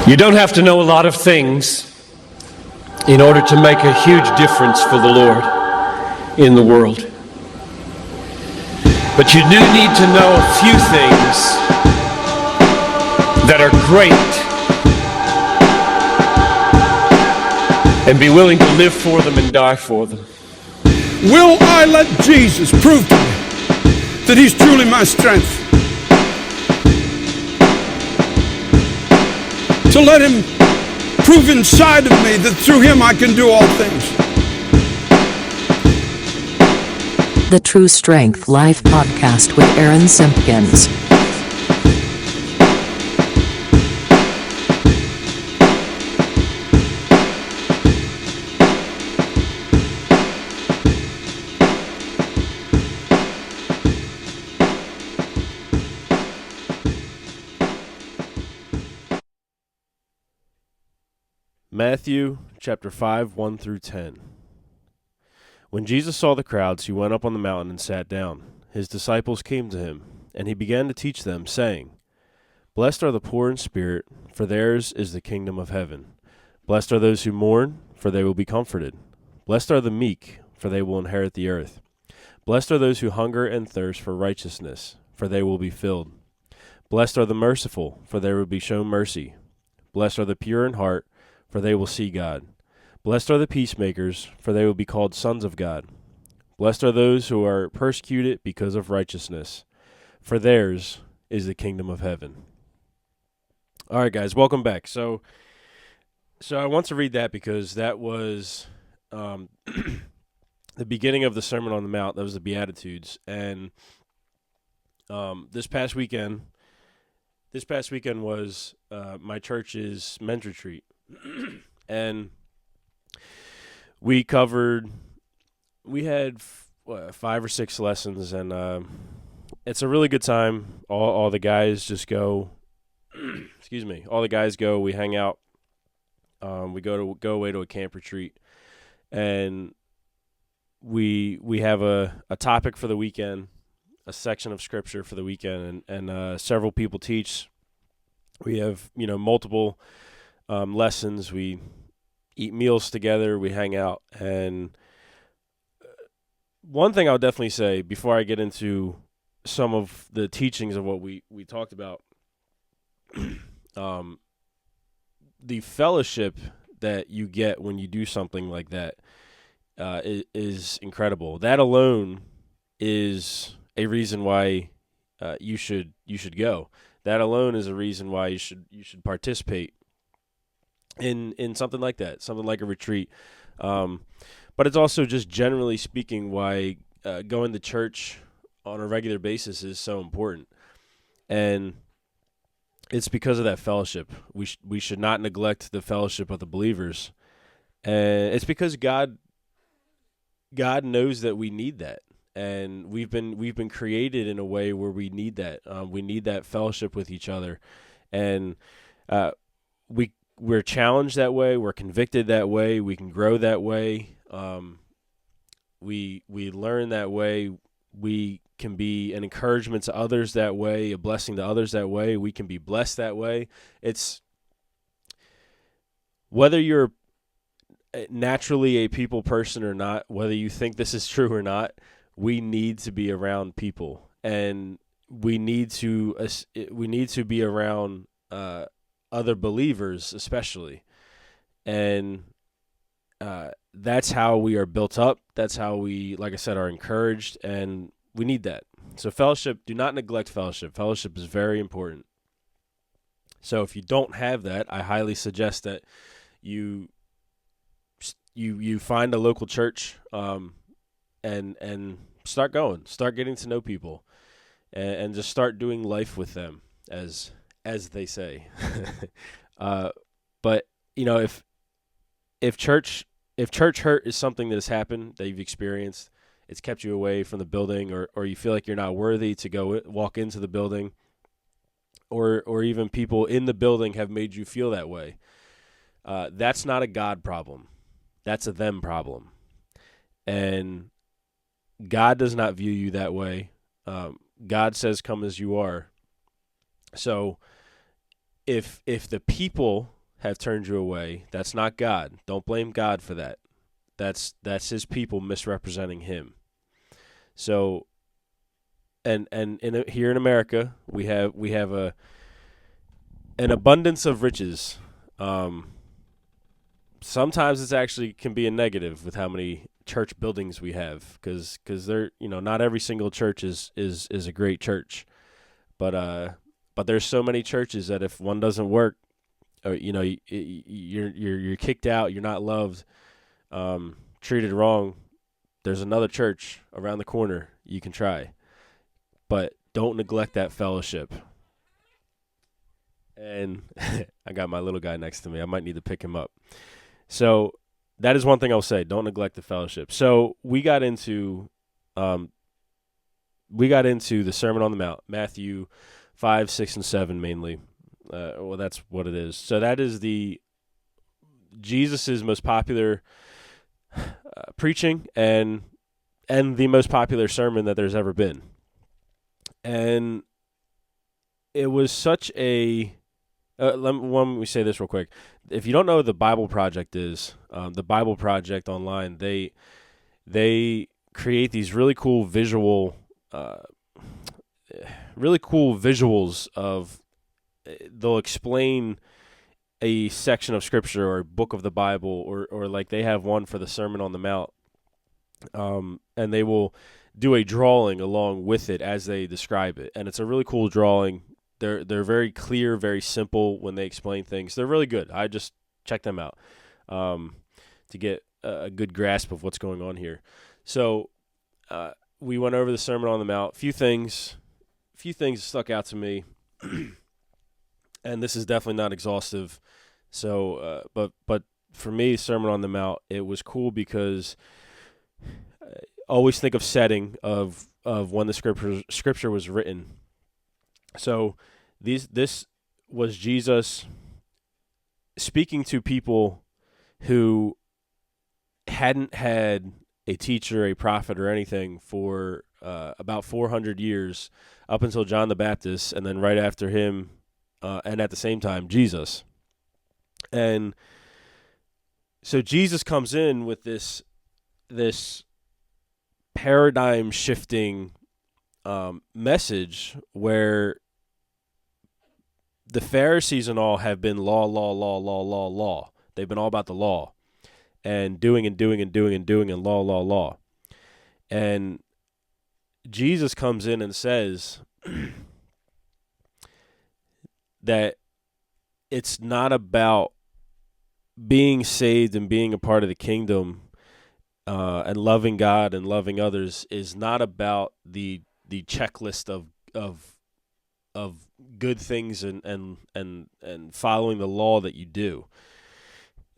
You don't have to know a lot of things in order to make a huge difference for the Lord in the world. But you do need to know a few things that are great and be willing to live for them and die for them. Will I let Jesus prove to me that He's truly my strength? To let Him prove inside of me that through Him I can do all things. The True Strength Life Podcast with Aaron Simpkins. Matthew chapter 5, 1 through 10. When Jesus saw the crowds, he went up on the mountain and sat down. His disciples came to him, and he began to teach them, saying, Blessed are the poor in spirit, for theirs is the kingdom of heaven. Blessed are those who mourn, for they will be comforted. Blessed are the meek, for they will inherit the earth. Blessed are those who hunger and thirst for righteousness, for they will be filled. Blessed are the merciful, for they will be shown mercy. Blessed are the pure in heart, for they will see God. Blessed are the peacemakers, for they will be called sons of God. Blessed are those who are persecuted because of righteousness, for theirs is the kingdom of heaven. All right, guys, welcome back. So I want to read that because that was the beginning of the Sermon on the Mount. That was the Beatitudes. And this past weekend was my church's men's retreat. And we had 5 or 6 lessons, and it's a really good time. All the guys just go, all the guys go, we hang out, we go away to a camp retreat, and we have a topic for the weekend, a section of scripture for the weekend, and several people teach. We have, multiple lessons. We eat meals together, we hang out, and one thing I'll definitely say before I get into some of the teachings of what we talked about, the fellowship that you get when you do something like that is incredible. That alone is a reason why you should go. That alone is a reason why you should participate in something like that, something like a retreat. But it's also just generally speaking why going to church on a regular basis is so important. And it's because of that fellowship. We should not neglect the fellowship of the believers. And it's because God knows that we need that. And we've been created in a way where we need that. We need that fellowship with each other. And we're challenged that way. We're convicted that way. We can grow that way. We learn that way. We can be an encouragement to others that way, a blessing to others that way. We can be blessed that way. It's whether you're naturally a people person or not, whether you think this is true or not, we need to be around people, and we need to be around other believers, especially, and that's how we are built up. That's how we, like I said, are encouraged, and we need that. So fellowship, do not neglect fellowship. Fellowship is very important. So if you don't have that, I highly suggest that you find a local church, and start going, start getting to know people, and just start doing life with them, as they say. But if church hurt is something that has happened, that you've experienced, it's kept you away from the building, or you feel like you're not worthy to go walk into the building, or even people in the building have made you feel that way, that's not a God problem. That's a them problem. And God does not view you that way. God says, come as you are. So if the people have turned you away. That's not God. Don't blame God for that. That's his people misrepresenting him. So, and here in America, we have an abundance of riches. Sometimes it's actually can be a negative with how many church buildings we have, because they're, not every single church is a great church, but there's so many churches that if one doesn't work, or you're kicked out, you're not loved, treated wrong, there's another church around the corner you can try, but don't neglect that fellowship. And I got my little guy next to me. I might need to pick him up. So that is one thing I'll say. Don't neglect the fellowship. So we got into the Sermon on the Mount, Matthew 5, 6, and 7 mainly. Well, that's what it is. So that is Jesus's most popular preaching and the most popular sermon that there's ever been. And it was such a let me say this real quick. If you don't know what the Bible Project is, the Bible Project online, they create these really cool visuals of, they'll explain a section of Scripture or a book of the Bible, or like they have one for the Sermon on the Mount, and they will do a drawing along with it as they describe it, and it's a really cool drawing. They're very clear, very simple when they explain things. They're really good. I just check them out to get a good grasp of what's going on here. So we went over the Sermon on the Mount. Few things stuck out to me, and this is definitely not exhaustive. So, but for me, Sermon on the Mount, it was cool because I always think of setting of when the scripture was written. So this was Jesus speaking to people who hadn't had a teacher, a prophet, or anything for about 400 years, up until John the Baptist, and then right after him, and at the same time, Jesus. And so Jesus comes in with this paradigm-shifting message where the Pharisees and all have been law. They've been all about the law and doing and law. And Jesus comes in and says that it's not about being saved and being a part of the kingdom, and loving God and loving others is not about the checklist of good things and following the law that you do.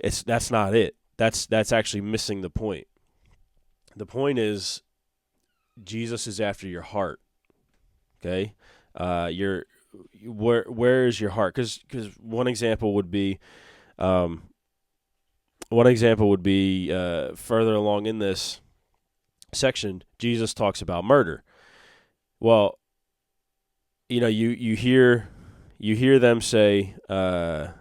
That's not it. That's actually missing the point. The point is Jesus is after your heart. Okay, where is your heart? Because one example would be further along in this section, Jesus talks about murder. Well, you hear them say, let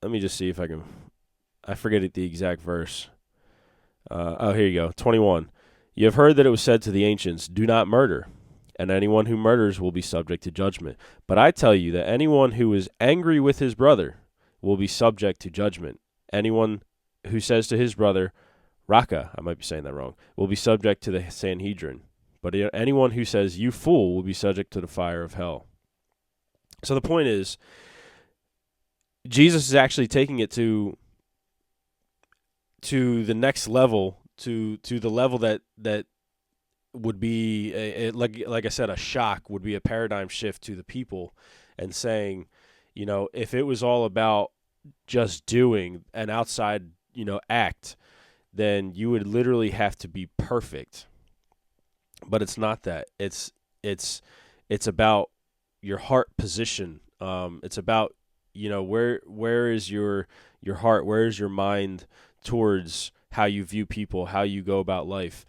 me just see if I forget the exact verse. Here you go, 21. You have heard that it was said to the ancients, do not murder, and anyone who murders will be subject to judgment. But I tell you that anyone who is angry with his brother will be subject to judgment. Anyone who says to his brother, Raka, I might be saying that wrong, will be subject to the Sanhedrin. But anyone who says, you fool, will be subject to the fire of hell. So the point is, Jesus is actually taking it to the next level, to the level that would be, like I said, a shock, would be a paradigm shift to the people, and saying, if it was all about just doing an outside, act, then you would literally have to be perfect. But it's not that. It's about your heart position. It's about, where is your heart? Where is your mind towards how you view people, how you go about life?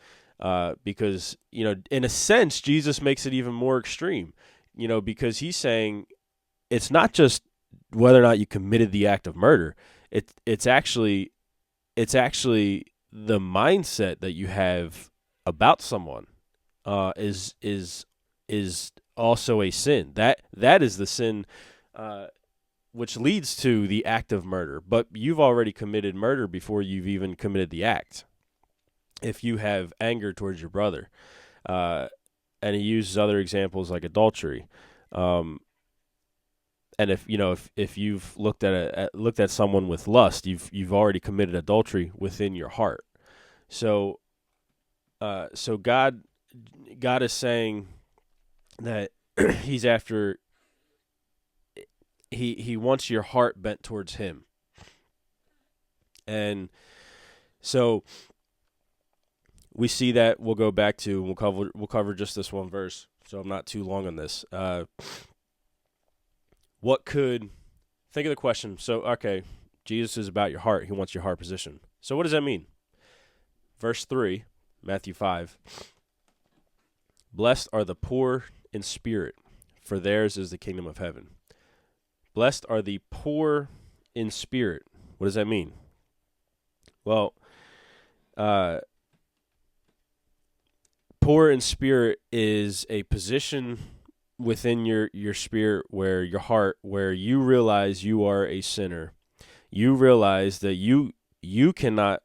Because, in a sense, Jesus makes it even more extreme, because he's saying it's not just whether or not you committed the act of murder. It's actually the mindset that you have about someone is also a sin. That is the sin which leads to the act of murder. But you've already committed murder before you've even committed the act. If you have anger towards your brother, and he uses other examples like adultery, and if you've looked at someone with lust, you've already committed adultery within your heart. So God is saying that he's after. He wants your heart bent towards him, and so we see that. We'll go back to we'll cover just this one verse, so I'm not too long on this. Think of the question. So, okay, Jesus is about your heart. He wants your heart position. So what does that mean? Verse 3, Matthew 5. Blessed are the poor in spirit, for theirs is the kingdom of heaven. Blessed are the poor in spirit. What does that mean? Well, poor in spirit is a position within your spirit, where your heart, where you realize you are a sinner. You realize that you cannot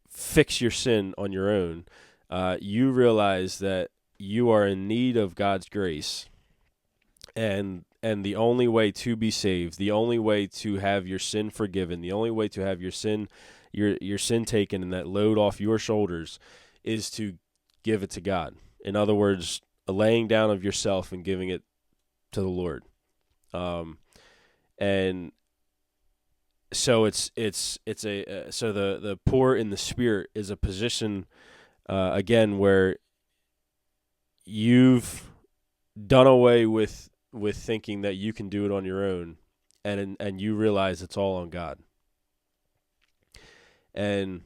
fix your sin on your own. You realize that you are in need of God's grace, and the only way to be saved, the only way to have your sin forgiven, the only way to have your sin taken and that load off your shoulders is to give it to God. In other words, a laying down of yourself and giving it to the Lord. And so the poor in the spirit is a position, again, where you've done away with thinking that you can do it on your own, and you realize it's all on God. And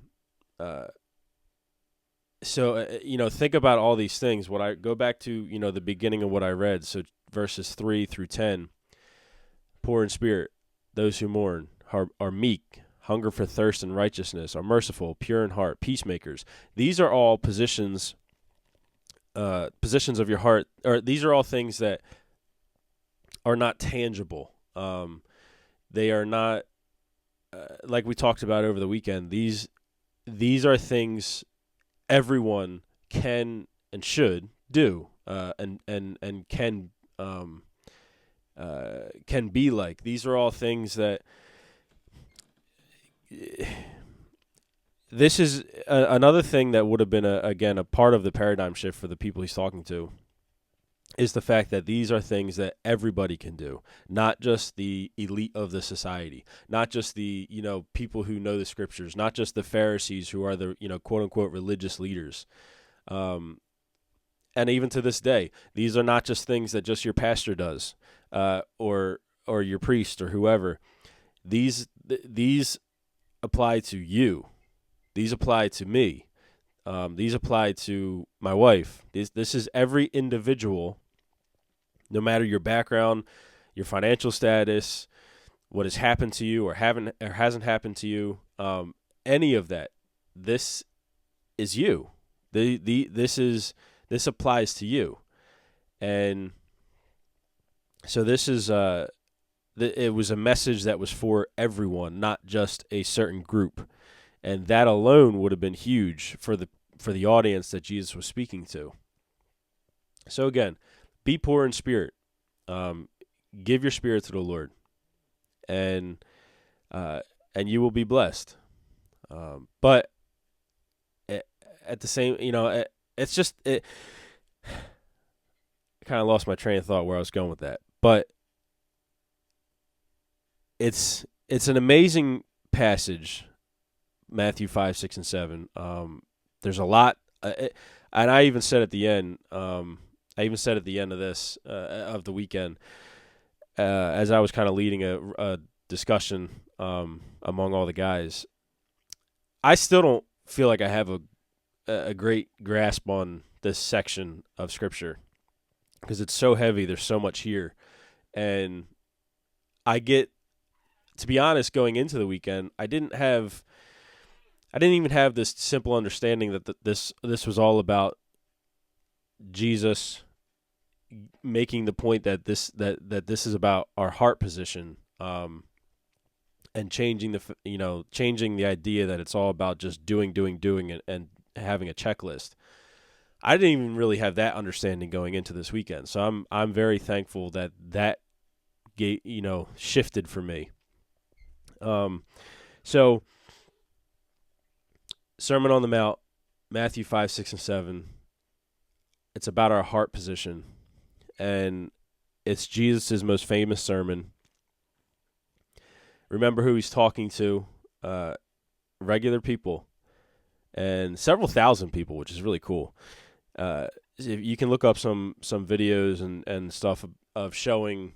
so think about all these things. What I go back to, the beginning of what I read. So verses 3 through 10, poor in spirit, those who mourn, are meek, hunger for thirst and righteousness, are merciful, pure in heart, peacemakers. These are all positions of your heart, or these are all things that are not tangible. They are not, like we talked about over the weekend. These are things everyone can and should do, and can be like. These are all things that. This is another thing that would have been a part of the paradigm shift for the people he's talking to, is the fact that these are things that everybody can do, not just the elite of the society, not just the, people who know the scriptures, not just the Pharisees who are the, quote unquote religious leaders. And even to this day, these are not just things that just your pastor does, or your priest or whoever. These apply to you. These apply to me. These apply to my wife. This is every individual, no matter your background, your financial status, what has happened to you or hasn't happened to you, any of that. This is you. This applies to you, and so this is it was a message that was for everyone, not just a certain group. And that alone would have been huge for the audience that Jesus was speaking to. So again, be poor in spirit. Give your spirit to the Lord, and you will be blessed. But at the same, it's just it. I kind of lost my train of thought where I was going with that, but it's an amazing passage. Matthew 5, 6, and 7. There's a lot, and I even said at the end. I even said at the end of this of the weekend, as I was kind of leading a discussion among all the guys. I still don't feel like I have a great grasp on this section of Scripture, because it's so heavy. There's so much here, and to be honest, going into the weekend, I didn't even have this simple understanding that this was all about Jesus making the point that this is about our heart position, and changing the idea that it's all about just doing and having a checklist. I didn't even really have that understanding going into this weekend, so I'm very thankful that shifted for me. So Sermon on the Mount, Matthew 5, 6, and 7. It's about our heart position, and it's Jesus' most famous sermon. Remember who he's talking to, regular people, and several thousand people, which is really cool. You can look up some videos and stuff of showing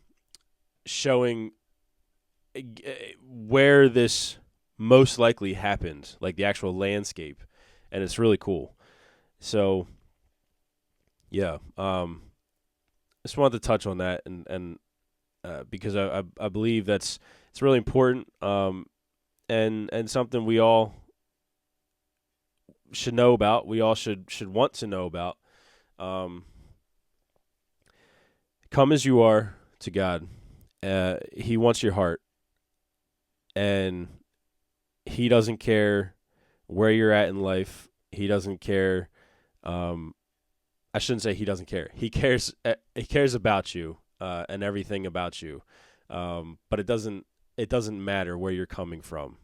where this most likely happened, like the actual landscape, and it's really cool. So, yeah, just wanted to touch on that, and because I believe it's really important, and something we all should know about. We all should want to know about. Come as you are to God. He wants your heart, and he doesn't care where you're at in life. He doesn't care. I shouldn't say he doesn't care. He cares. He cares about you and everything about you. But it doesn't matter where you're coming from.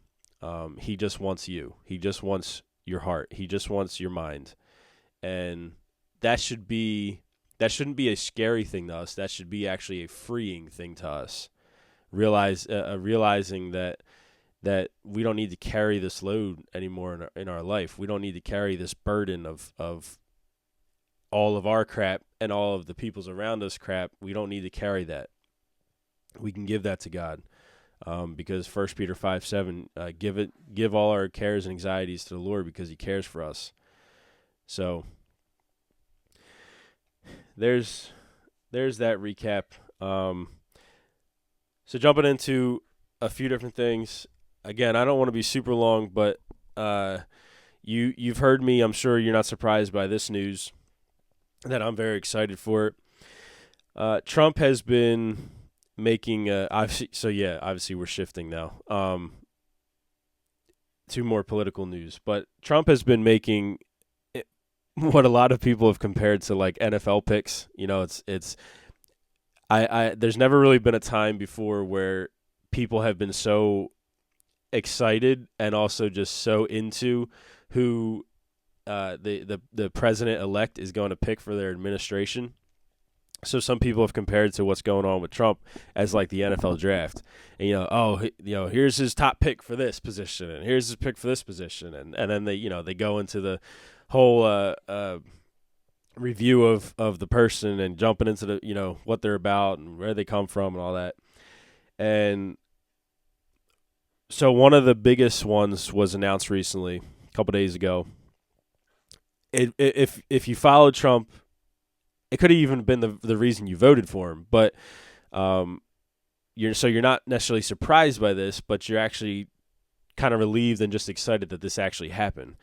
He just wants you. He just wants your heart. He just wants your mind, and that shouldn't be a scary thing to us. That should be actually a freeing thing to us. Realizing that we don't need to carry this load anymore in our life. We don't need to carry this burden of all of our crap and all of the people's around us crap. We don't need to carry that. We can give that to God, because 1 Peter 5:7, give all our cares and anxieties to the Lord because He cares for us. So there's that recap. So jumping into a few different things. Again, I don't want to be super long, but you've heard me. I'm sure you're not surprised by this news, that I'm very excited for it. Trump has been making obviously we're shifting now to more political news, but Trump has been making what a lot of people have compared to like NFL picks. There's never really been a time before where people have been so excited and also just so into who the president-elect is going to pick for their administration. So some people have compared to what's going on with Trump as like the NFL draft. And, here's his top pick for this position, and here's his pick for this position. And then they go into the whole review of the person and jumping into the, what they're about and where they come from and all that. And so one of the biggest ones was announced recently, a couple days ago. If you followed Trump, it could have even been the reason you voted for him, but you're not necessarily surprised by this, but you're actually kind of relieved and just excited that this actually happened.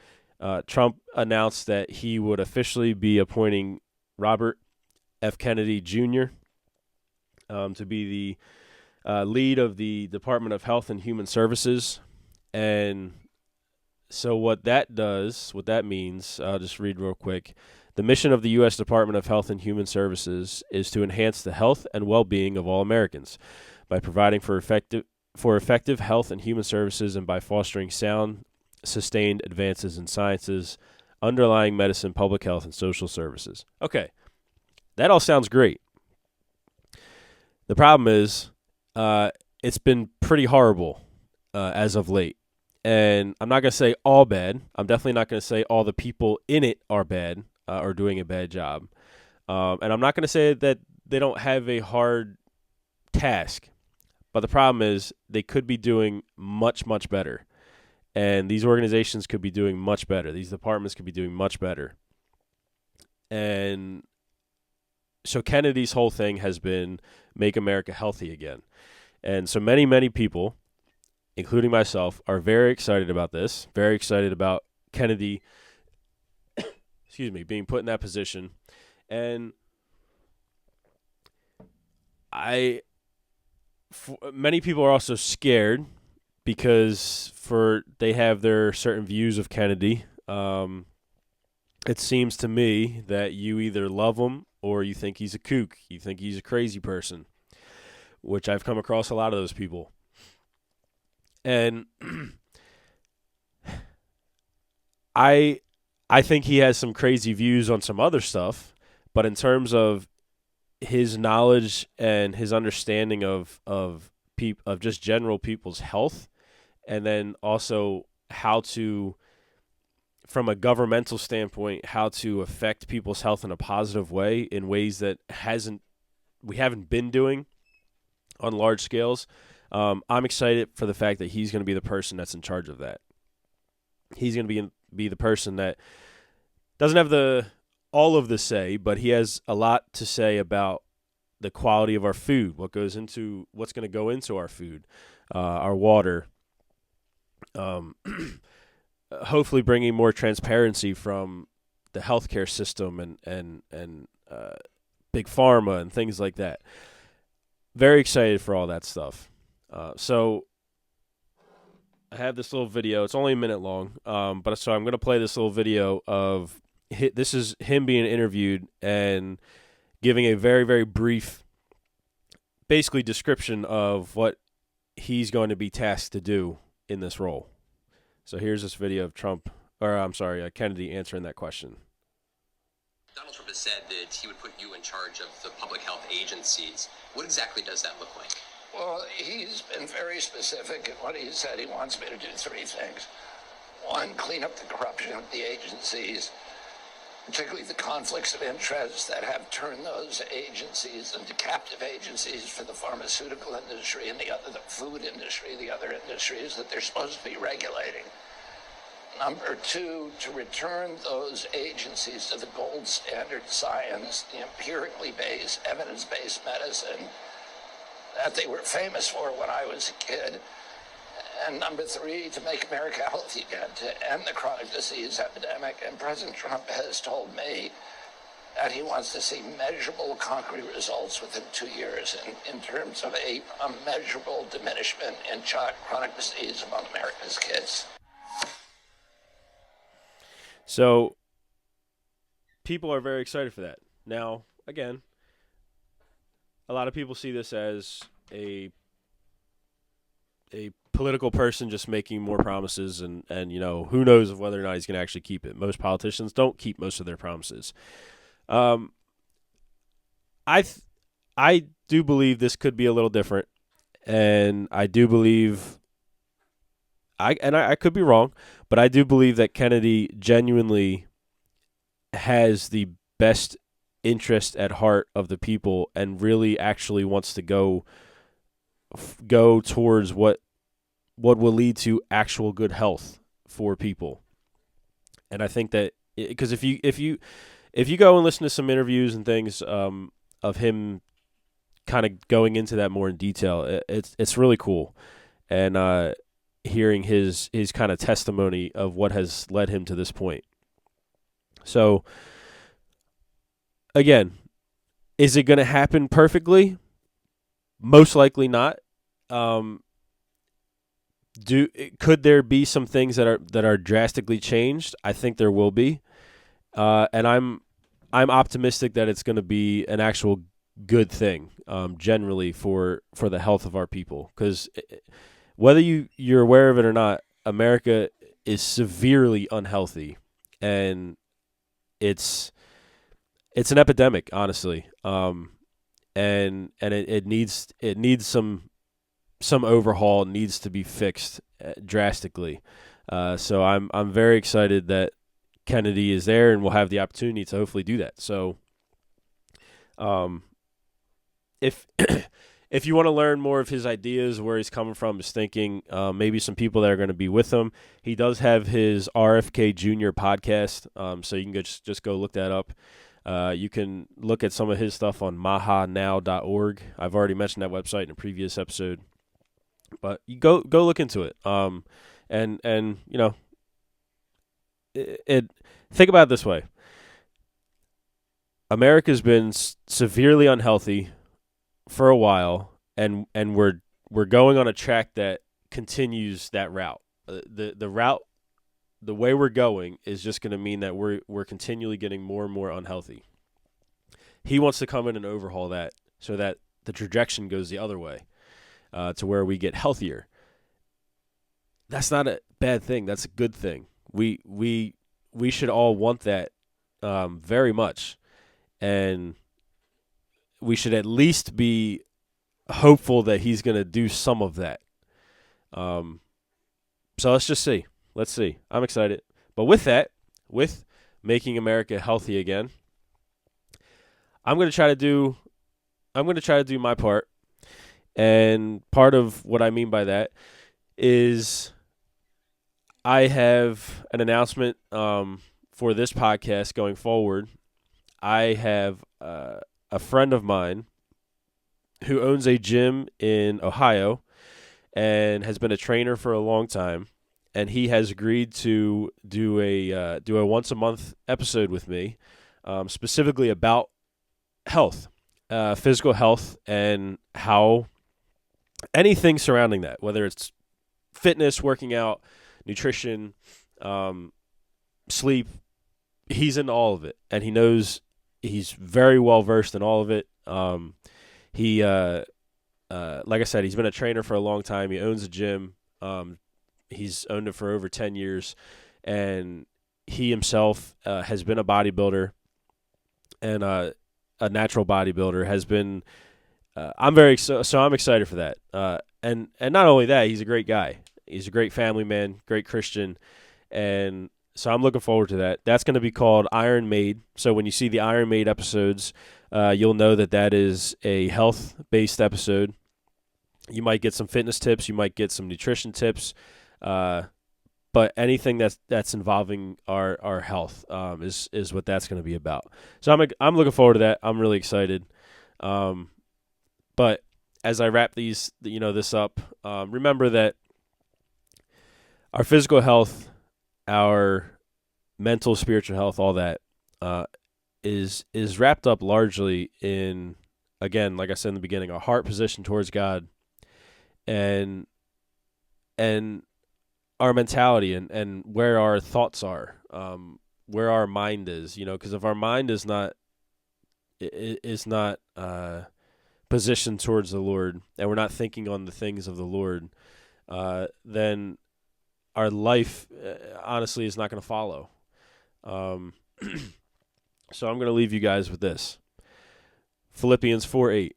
Trump announced that he would officially be appointing Robert F. Kennedy Jr. To be the lead of the Department of Health and Human Services. And so what that means, I'll just read real quick. The mission of the U.S. Department of Health and Human Services is to enhance the health and well-being of all Americans by providing for effective health and human services, and by fostering sound, sustained advances in sciences, underlying medicine, public health, and social services. Okay, that all sounds great. The problem is it's been pretty horrible as of late. And I'm not going to say all bad. I'm definitely not going to say all the people in it are bad or doing a bad job. And I'm not going to say that they don't have a hard task. But the problem is they could be doing much, much better. And these organizations could be doing much better. These departments could be doing much better. And so Kennedy's whole thing has been make America healthy again. And so many people, including myself, are very excited about this, very excited about Kennedy, being put in that position. And many people are also scared because they have their certain views of Kennedy. It seems to me that you either love him or you think he's a kook. You think he's a crazy person, which I've come across a lot of those people. And I think he has some crazy views on some other stuff, but in terms of his knowledge and his understanding of just general people's health, and then also how to, from a governmental standpoint, how to affect people's health in a positive way in ways that we haven't been doing on large scales. I'm excited for the fact that he's going to be the person that's in charge of that. He's going to be the person that doesn't have all of the say, but he has a lot to say about the quality of our food, what's going to go into our food, our water. Hopefully, bringing more transparency from the healthcare system and big pharma and things like that. Very excited for all that stuff. So I have this little video. It's only a minute long, but so I'm going to play this little video of this is him being interviewed and giving a very, very brief, basically description of what he's going to be tasked to do in this role. So here's this video of Kennedy answering that question. Donald Trump has said that he would put you in charge of the public health agencies. What exactly does that look like? Well, he's been very specific in what he said. He wants me to do three things. One, clean up the corruption of the agencies, particularly the conflicts of interest that have turned those agencies into captive agencies for the pharmaceutical industry and the food industry, the other industries that they're supposed to be regulating. Number two, to return those agencies to the gold standard science, the empirically based, evidence-based medicine that they were famous for when I was a kid. And number three, to make America healthy again, to end the chronic disease epidemic. And President Trump has told me that he wants to see measurable, concrete results within 2 years in terms of a measurable diminishment in chronic disease among America's kids. So people are very excited for that. Now, again, a lot of people see this as a political person just making more promises and who knows of whether or not he's going to actually keep it. Most politicians don't keep most of their promises. I do believe this could be a little different, and I do believe I could be wrong, but I do believe that Kennedy genuinely has the best interest at heart of the people and really actually wants to go towards what will lead to actual good health for people. And I think that because if you go and listen to some interviews and things of him kind of going into that more in detail, it's really cool. And hearing his kind of testimony of what has led him to this point. So again, is it going to happen perfectly? Most likely not. Could there be some things that are drastically changed? I think there will be, and I'm optimistic that it's going to be an actual good thing, generally for the health of our people. Because whether you're aware of it or not, America is severely unhealthy, and it's an epidemic, honestly. And it needs some overhaul, needs to be fixed drastically. So I'm very excited that Kennedy is there and will have the opportunity to hopefully do that. So if you want to learn more of his ideas, where he's coming from, his thinking, maybe some people that are going to be with him, he does have his RFK JR Podcast, so you can just go look that up. You can look at some of his stuff on mahanow.org. I've already mentioned that website in a previous episode. But you go look into it. And you know, it think about it this way. America's been severely unhealthy for a while, and we're going on a track that continues that route. The route, the way we're going is just going to mean that we're continually getting more and more unhealthy. He wants to come in and overhaul that so that the trajectory goes the other way, to where we get healthier. That's not a bad thing. That's a good thing. We should all want that very much, and we should at least be hopeful that he's going to do some of that. So let's just see. Let's see. I'm excited. But with that, with making America healthy again, I'm going to try to do my part. And part of what I mean by that is I have an announcement for this podcast going forward. I have a friend of mine who owns a gym in Ohio and has been a trainer for a long time, and he has agreed to do a once a month episode with me, specifically about health, physical health, and how anything surrounding that, whether it's fitness, working out, nutrition, sleep, he's into all of it, and he knows he's very well versed in all of it. He like I said, he's been a trainer for a long time. He owns a gym. He's owned it for over 10 years, and he himself has been a bodybuilder and a natural bodybuilder. Has been. I'm excited for that. And not only that, he's a great guy. He's a great family man, great Christian, and so I'm looking forward to that. That's going to be called IronMade. So when you see the IronMade episodes, you'll know that is a health-based episode. You might get some fitness tips. You might get some nutrition tips. But anything that's involving our health is what that's going to be about. So I'm looking forward to that. I'm really excited. But as I wrap this up, remember that our physical health, our mental, spiritual health, all that is wrapped up largely in, again, like I said in the beginning, our heart position towards God, and our mentality and where our thoughts are, where our mind is, because if our mind is not positioned towards the Lord, and we're not thinking on the things of the Lord, then our life, honestly, is not going to follow. So I'm going to leave you guys with this. Philippians 4:8.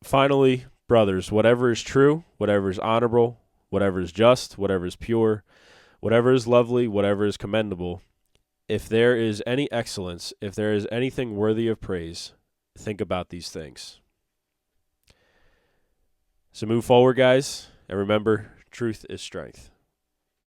Finally, brothers, whatever is true, whatever is honorable, whatever is just, whatever is pure, whatever is lovely, whatever is commendable, if there is any excellence, if there is anything worthy of praise, think about these things. So move forward, guys, and remember, truth is strength.